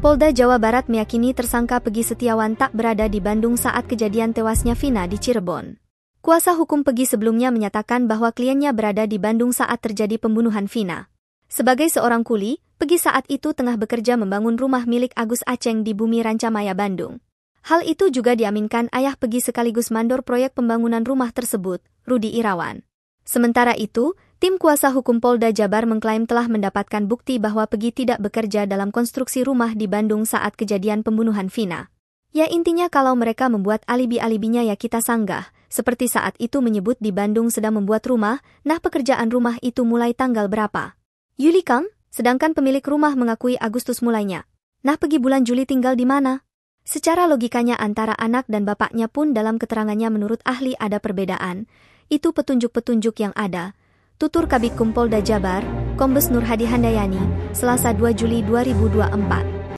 Polda Jawa Barat meyakini tersangka Peggy Setiawan tak berada di Bandung saat kejadian tewasnya Vina di Cirebon. Kuasa hukum Peggy sebelumnya menyatakan bahwa kliennya berada di Bandung saat terjadi pembunuhan Vina. Sebagai seorang kuli, Peggy saat itu tengah bekerja membangun rumah milik Agus Aceng di Bumi Rancamaya, Bandung. Hal itu juga diaminkan ayah Peggy sekaligus mandor proyek pembangunan rumah tersebut, Rudi Irawan. Sementara itu, tim kuasa hukum Polda Jabar mengklaim telah mendapatkan bukti bahwa Peggy tidak bekerja dalam konstruksi rumah di Bandung saat kejadian pembunuhan Vina. Ya intinya kalau mereka membuat alibi-alibinya ya kita sanggah, seperti saat itu menyebut di Bandung sedang membuat rumah, nah pekerjaan rumah itu mulai tanggal berapa? Juli kan? Sedangkan pemilik rumah mengakui Agustus mulainya. Nah Peggy bulan Juli tinggal di mana? Secara logikanya antara anak dan bapaknya pun dalam keterangannya menurut ahli ada perbedaan. Itu petunjuk-petunjuk yang ada. Tutur Kabid Hukum Polda Jabar, Kombes Nur Hadi Handayani, Selasa 2 Juli 2024.